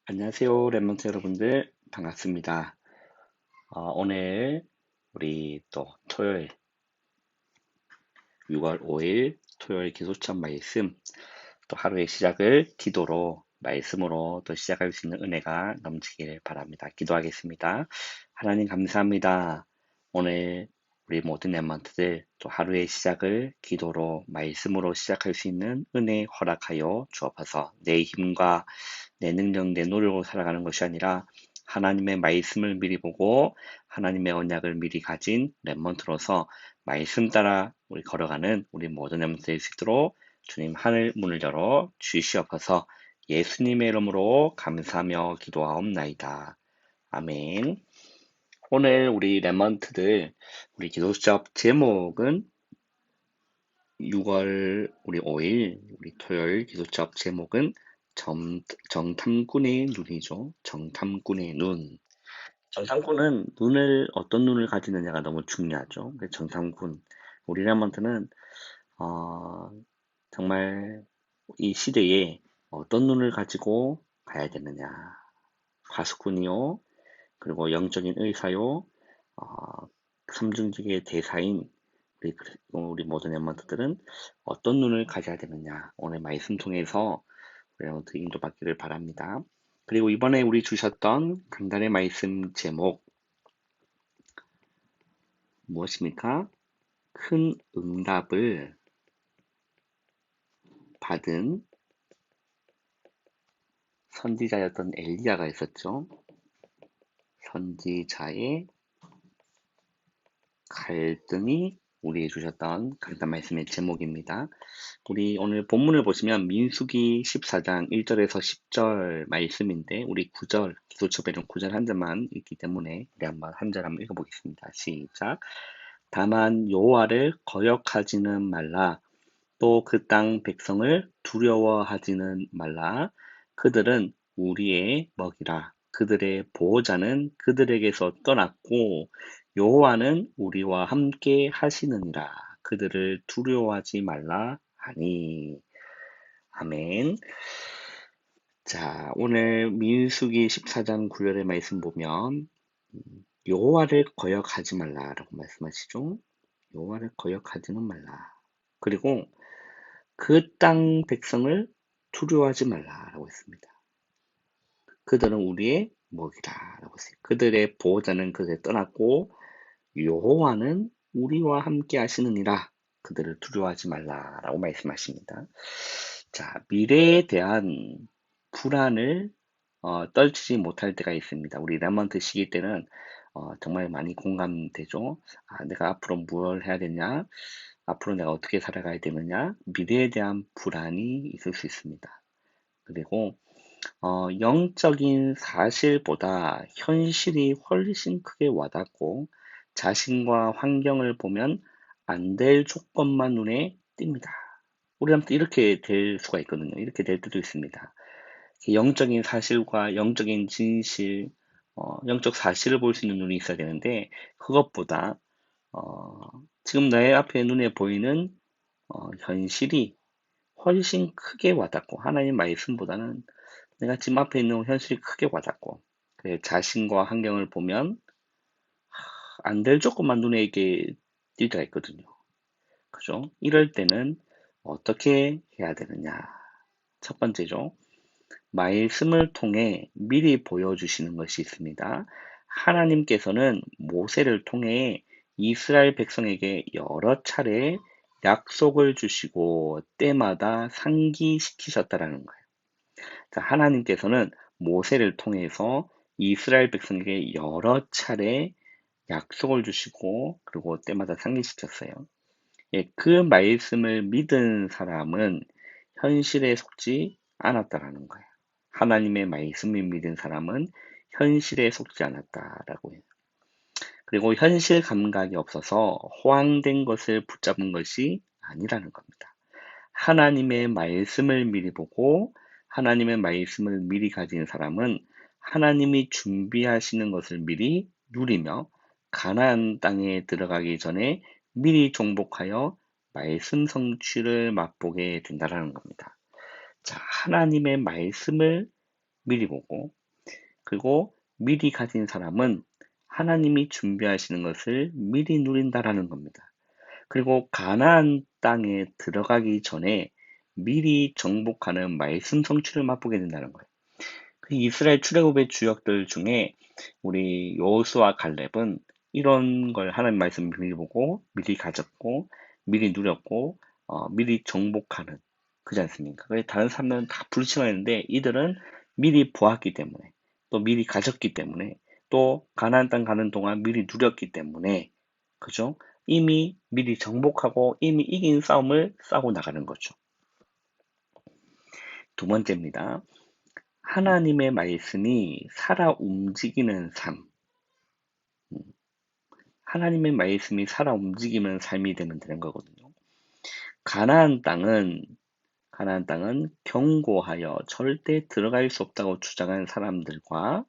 안녕하세요, 랩런트 여러분들. 반갑습니다. 오늘 우리 또 토요일, 6월 5일 토요일 기도처 말씀, 또 하루의 시작을 기도로, 말씀으로 또 시작할 수 있는 은혜가 넘치길 바랍니다. 기도하겠습니다. 하나님 감사합니다. 오늘 우리 모든 랩런트들 또 하루의 시작을 기도로, 말씀으로 시작할 수 있는 은혜 허락하여 주옵소서. 내 힘과 내 능력, 내 노력으로 살아가는 것이 아니라 하나님의 말씀을 미리 보고 하나님의 언약을 미리 가진 랩몬트로서 말씀 따라 우리 걸어가는 우리 모든 랩몬트 될 수 있도록 주님 하늘 문을 열어 주시옵소서. 예수님의 이름으로 감사하며 기도하옵나이다. 아멘. 오늘 우리 랩몬트들 우리 기도 수업 제목은 6월 우리 5일 우리 토요일 기도 수업 제목은 정탐꾼의 눈이죠. 정탐꾼의 눈. 정탐꾼은 어떤 눈을 가지느냐가 너무 중요하죠. 정탐꾼. 우리 람한테는 어, 정말 이 시대에 어떤 눈을 가지고 가야 되느냐. 파수꾼이요. 그리고 영적인 의사요. 어, 삼중직의 대사인 우리 모든 엠먼트들은 어떤 눈을 가져야 되느냐. 오늘 말씀 통해서 여러분들 인도받기를 바랍니다. 그리고 이번에 우리 주셨던 강단의 말씀 제목 무엇입니까? 큰 응답을 받은 선지자였던 엘리야가 있었죠. 선지자의 갈등이 우리 주셨던 강단 말씀의 제목입니다. 우리 오늘 본문을 보시면 민수기 14장 1절에서 10절 말씀인데 우리 9절 기도처배는 9절 한 절만 있기 때문에 우리 한번 한 절 한번 읽어보겠습니다. 시작. 다만 여호와를 거역하지는 말라. 또 그 땅 백성을 두려워하지는 말라. 그들은 우리의 먹이라. 그들의 보호자는 그들에게서 떠났고 여호와는 우리와 함께 하시느니라. 그들을 두려워하지 말라 하니. 아멘. 자, 오늘 민수기 14장 9절의 말씀 보면 여호와를 거역하지 말라라고 말씀하시죠. 여호와를 거역하지는 말라. 그리고 그 땅 백성을 두려워하지 말라라고 했습니다. 그들은 우리의 먹이라라고 했어요. 그들의 보호자는 그들을 떠났고 여호와는 우리와 함께 하시느니라. 그들을 두려워하지 말라라고 말씀하십니다. 자, 미래에 대한 불안을 떨치지 못할 때가 있습니다. 우리 랩먼트 시기 때는 정말 많이 공감되죠. 내가 앞으로 뭘 해야 되냐? 앞으로 내가 어떻게 살아가야 되느냐? 미래에 대한 불안이 있을 수 있습니다. 그리고 영적인 사실보다 현실이 훨씬 크게 와닿고 자신과 환경을 보면 안 될 조건만 눈에 띕니다. 우리한테 이렇게 될 수가 있거든요. 이렇게 될 때도 있습니다. 영적인 사실과 영적인 진실, 영적 사실을 볼 수 있는 눈이 있어야 되는데 그것보다 어, 지금 나의 앞에 눈에 보이는 현실이 훨씬 크게 와닿고 하나님 말씀보다는 내가 지금 앞에 있는 현실이 크게 와닿고 자신과 환경을 보면 안 될 조건만 눈에 이렇게 띌 때가 있거든요. 그죠? 이럴 때는 어떻게 해야 되느냐? 첫 번째죠. 말씀을 통해 미리 보여주시는 것이 있습니다. 하나님께서는 모세를 통해 이스라엘 백성에게 여러 차례 약속을 주시고 때마다 상기시키셨다라는 거예요. 자, 하나님께서는 모세를 통해서 이스라엘 백성에게 여러 차례 약속을 주시고 그리고 때마다 상기시켰어요. 예, 그 말씀을 믿은 사람은 현실에 속지 않았다라는 거예요. 하나님의 말씀을 믿은 사람은 현실에 속지 않았다라고 해요. 그리고 현실 감각이 없어서 호황된 것을 붙잡은 것이 아니라는 겁니다. 하나님의 말씀을 미리 보고 하나님의 말씀을 미리 가진 사람은 하나님이 준비하시는 것을 미리 누리며 가나안 땅에 들어가기 전에 미리 정복하여 말씀 성취를 맛보게 된다는 겁니다. 자, 하나님의 말씀을 미리 보고, 그리고 미리 가진 사람은 하나님이 준비하시는 것을 미리 누린다라는 겁니다. 그리고 가나안 땅에 들어가기 전에 미리 정복하는 말씀 성취를 맛보게 된다는 거예요. 그 이스라엘 출애굽의 주역들 중에 우리 여호수아 갈렙은 이런 걸 하나님 말씀 미리 보고 미리 가졌고 미리 누렸고 미리 정복하는 그지 않습니까? 그래서 다른 사람들은 다 불신하는데 이들은 미리 보았기 때문에 또 미리 가졌기 때문에 또 가나안 땅 가는 동안 미리 누렸기 때문에 그죠? 이미 미리 정복하고 이미 이긴 싸움을 싸고 나가는 거죠. 두 번째입니다. 하나님의 말씀이 살아 움직이는 삶. 하나님의 말씀이 살아 움직이는 삶이 되면 되는 거거든요. 가나안 땅은 경고하여 절대 들어갈 수 없다고 주장하는 사람들과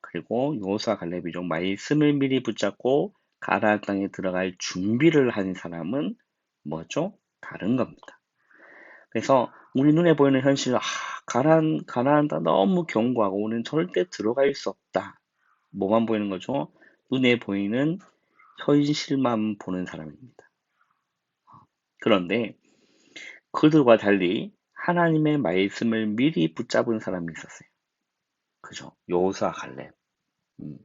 그리고 여호수아 갈렙이죠. 말씀을 미리 붙잡고 가나안 땅에 들어갈 준비를 한 사람은 뭐죠? 다른 겁니다. 그래서 우리 눈에 보이는 현실, 가나안 땅 너무 견고하고 우리는 절대 들어갈 수 없다. 뭐만 보이는 거죠? 눈에 보이는 현실만 보는 사람입니다. 그런데 그들과 달리 하나님의 말씀을 미리 붙잡은 사람이 있었어요. 그죠? 여호수아 갈렙. 음,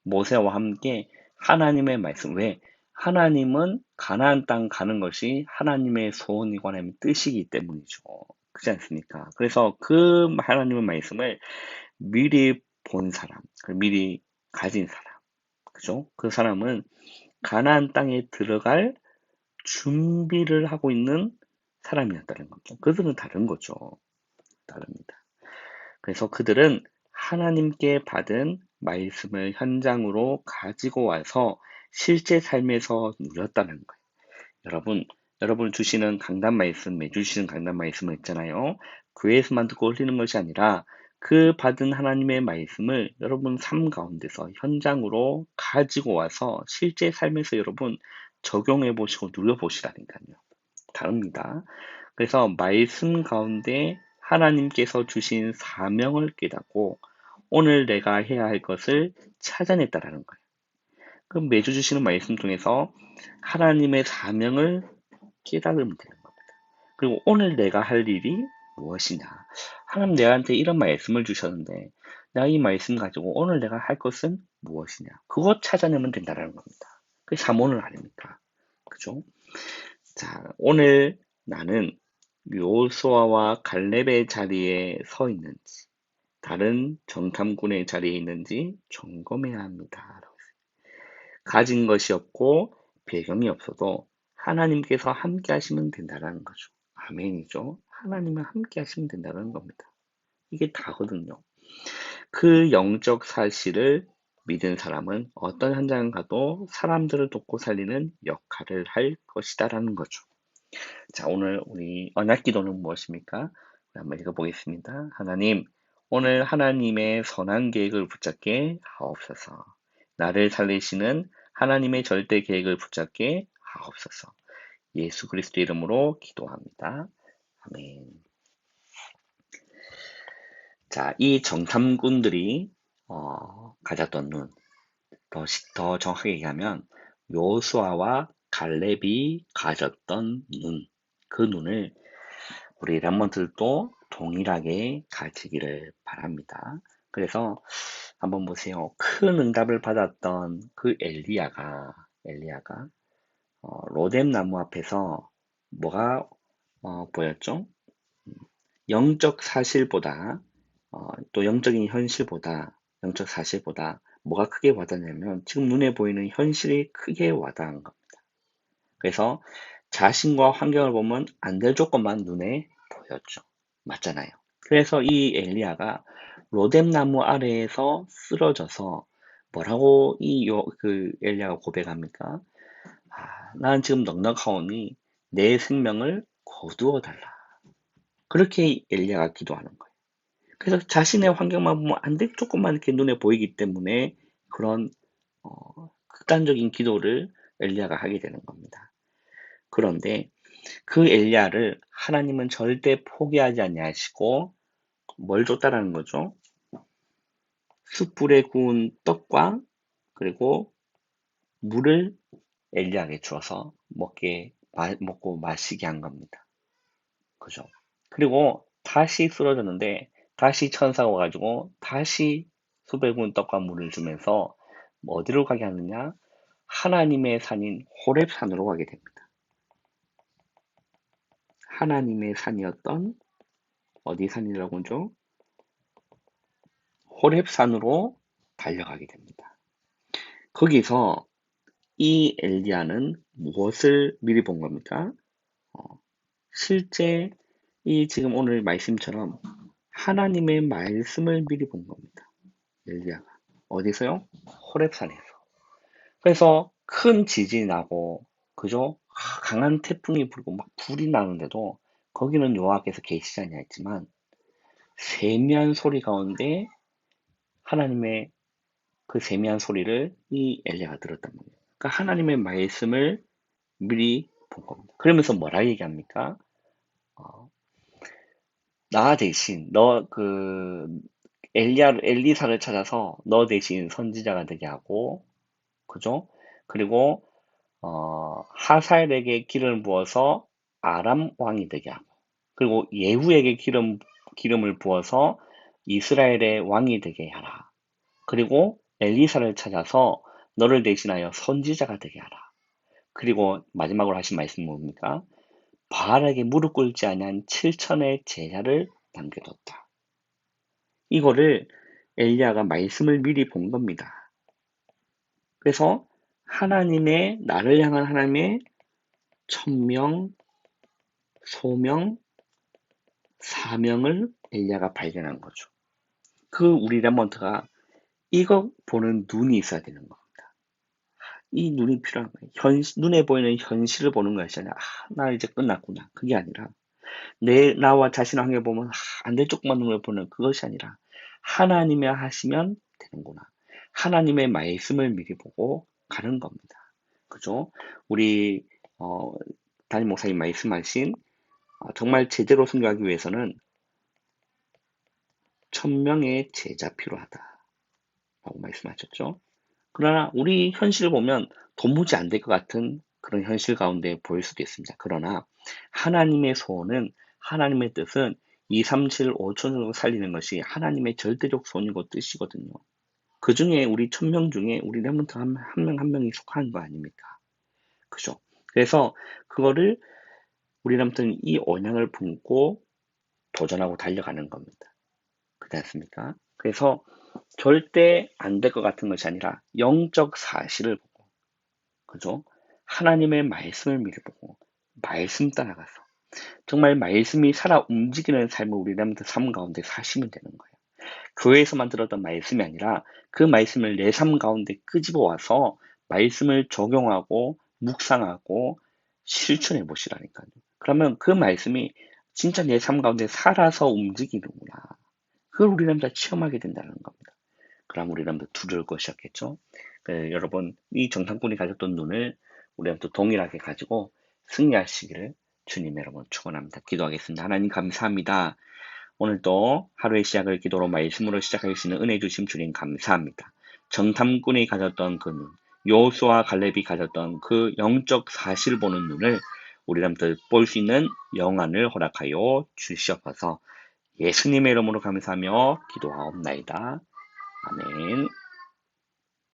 모세와 함께 하나님의 말씀. 왜? 하나님은 가나안 땅 가는 것이 하나님의 소원이고 하나님의 뜻이기 때문이죠. 그렇지 않습니까? 그래서 그 하나님의 말씀을 미리 본 사람, 미리 가진 사람, 그죠? 그 사람은 가나안 땅에 들어갈 준비를 하고 있는 사람이었다는 거죠. 그들은 다른 거죠. 다릅니다. 그래서 그들은 하나님께 받은 말씀을 현장으로 가지고 와서 실제 삶에서 누렸다는 거예요. 여러분 주시는 강단 말씀, 매주 주시는 강단 말씀을 있잖아요. 교회에서만 듣고 흘리는 것이 아니라 그 받은 하나님의 말씀을 여러분 삶 가운데서 현장으로 가지고 와서 실제 삶에서 여러분 적용해 보시고 누려 보시라니까요. 다릅니다. 그래서 말씀 가운데 하나님께서 주신 사명을 깨닫고 오늘 내가 해야 할 것을 찾아냈다라는 거예요. 그 매주 주시는 말씀 중에서 하나님의 사명을 깨달으면 되는 겁니다. 그리고 오늘 내가 할 일이 무엇이냐. 하나님 내한테 이런 말씀을 주셨는데 내가 이 말씀 가지고 오늘 내가 할 것은 무엇이냐. 그것 찾아내면 된다는 겁니다. 그게 사모는 아닙니까? 그죠? 자, 오늘 나는 요수아와 갈렙의 자리에 서 있는지 다른 정탐꾼의 자리에 있는지 점검해야 합니다. 가진 것이 없고 배경이 없어도 하나님께서 함께 하시면 된다는 거죠. 아멘이죠. 하나님은 함께 하시면 된다는 겁니다. 이게 다거든요. 그 영적 사실을 믿은 사람은 어떤 현장 가도 사람들을 돕고 살리는 역할을 할 것이다라는 거죠. 자, 오늘 우리 언약 기도는 무엇입니까? 한번 읽어보겠습니다. 하나님, 오늘 하나님의 선한 계획을 붙잡게 하옵소서. 나를 살리시는 하나님의 절대 계획을 붙잡게 하옵소서. 예수 그리스도 이름으로 기도합니다. 아멘. 자, 이 정탐꾼들이 가졌던 눈, 더 정확하게 얘기하면 요수아와 갈렙이 가졌던 눈, 그 눈을 우리 랩몬들도 동일하게 가지기를 바랍니다. 그래서 한번 보세요. 큰 응답을 받았던 그 엘리야가 로뎀 나무 앞에서 뭐가 보였죠? 영적 사실보다 또 영적인 현실보다 영적 사실보다 뭐가 크게 와닿냐면 지금 눈에 보이는 현실이 크게 와닿은 겁니다. 그래서 자신과 환경을 보면 안 될 조건만 눈에 보였죠. 맞잖아요. 그래서 이 엘리야가 로뎀 나무 아래에서 쓰러져서 뭐라고 그 엘리야가 고백합니까? 난 지금 넉넉하오니 내 생명을 거두어 달라. 그렇게 엘리야가 기도하는 거예요. 그래서 자신의 환경만 보면 안 될 조건만 이렇게 눈에 보이기 때문에 그런 극단적인 기도를 엘리야가 하게 되는 겁니다. 그런데 그 엘리야를 하나님은 절대 포기하지 아니하시고 뭘 줬다라는 거죠? 숯불에 구운 떡과 그리고 물을 엘리야에게 주어서 먹고 마시게 한 겁니다. 그죠? 그리고 다시 쓰러졌는데 다시 천사가 와가지고 다시 숯불에 구운 떡과 물을 주면서 뭐 어디로 가게 하느냐? 하나님의 산인 호렙산으로 가게 됩니다. 하나님의 산이었던 어디 산이라고 하죠? 호렙산으로 달려가게 됩니다. 거기서 이 엘리야는 무엇을 미리 본 겁니까? 실제 이 지금 오늘 말씀처럼 하나님의 말씀을 미리 본 겁니다. 엘리야가 어디서요? 호렙산에서. 그래서 큰 지진이 나고 그죠? 강한 태풍이 불고 막 불이 나는데도 거기는 여호와께서 계시지 않냐 했지만 세미한 소리 가운데 하나님의 그 세미한 소리를 이 엘리야가 들었단 말이에요. 그러니까 하나님의 말씀을 미리 본 겁니다. 그러면서 뭐라 얘기합니까? 어, 나 대신 엘리사를 찾아서 너 대신 선지자가 되게 하고, 그죠? 그리고 하사엘에게 기름을 부어서 아람 왕이 되게 하고, 그리고 예후에게 기름을 부어서 이스라엘의 왕이 되게 하라. 그리고 엘리사를 찾아서 너를 대신하여 선지자가 되게 하라. 그리고 마지막으로 하신 말씀은 뭡니까? 바알에게 무릎 꿇지 아니한 7천의 제자를 남겨뒀다. 이거를 엘리야가 말씀을 미리 본 겁니다. 그래서 나를 향한 하나님의 천명, 소명, 사명을 엘리야가 발견한 거죠. 우리 렘넌트가 이거 보는 눈이 있어야 되는 겁니다. 이 눈이 필요한 거예요. 눈에 보이는 현실을 보는 것이 아니라 나 이제 끝났구나. 그게 아니라 나와 자신을 한개 보면 안 될 쪽만 눈을 보는 그것이 아니라 하나님이 하시면 되는구나. 하나님의 말씀을 미리 보고 가는 겁니다. 그죠? 우리 담임 목사님 말씀하신 정말 제대로 순교하기 위해서는 1000명의 제자 필요하다라고 말씀하셨죠. 그러나 우리 현실을 보면 도무지 안 될 것 같은 그런 현실 가운데 보일 수도 있습니다. 그러나 하나님의 소원은 하나님의 뜻은 2, 3, 7, 5천 정도 살리는 것이 하나님의 절대적 소원이고 뜻이거든요. 그 중에 우리 1000명 중에 우리 렘넌트 한 명 한 명이 속한 거 아닙니까? 그죠? 그래서 그거를 우리 렘넌트는 이 언양을 품고 도전하고 달려가는 겁니다. 그렇지 않습니까? 그래서 절대 안 될 것 같은 것이 아니라 영적 사실을 보고, 그죠? 하나님의 말씀을 미리 보고, 말씀 따라가서, 정말 말씀이 살아 움직이는 삶을 우리 렘넌트 삶 가운데 사시면 되는 거예요. 교회에서만 들었던 말씀이 아니라 그 말씀을 내 삶 가운데 끄집어 와서 말씀을 적용하고, 묵상하고, 실천해 보시라니까요. 그러면 그 말씀이 진짜 내 삶 가운데 살아서 움직이는구나. 그걸 우리는 다 체험하게 된다는 겁니다. 그럼 우리는 또 두려울 것이었겠죠. 여러분, 이 정탐꾼이 가졌던 눈을 우리는 또 동일하게 가지고 승리하시기를 주님 여러분 축원합니다. 기도하겠습니다. 하나님 감사합니다. 오늘도 하루의 시작을 기도로 말씀으로 시작할 수 있는 은혜 주심 주님 감사합니다. 정탐꾼이 가졌던 그 눈, 여호수아 갈렙이 가졌던 그 영적 사실 보는 눈을 우리람들 볼 수 있는 영안을 허락하여 주시옵소서. 예수님의 이름으로 감사하며 기도하옵나이다. 아멘.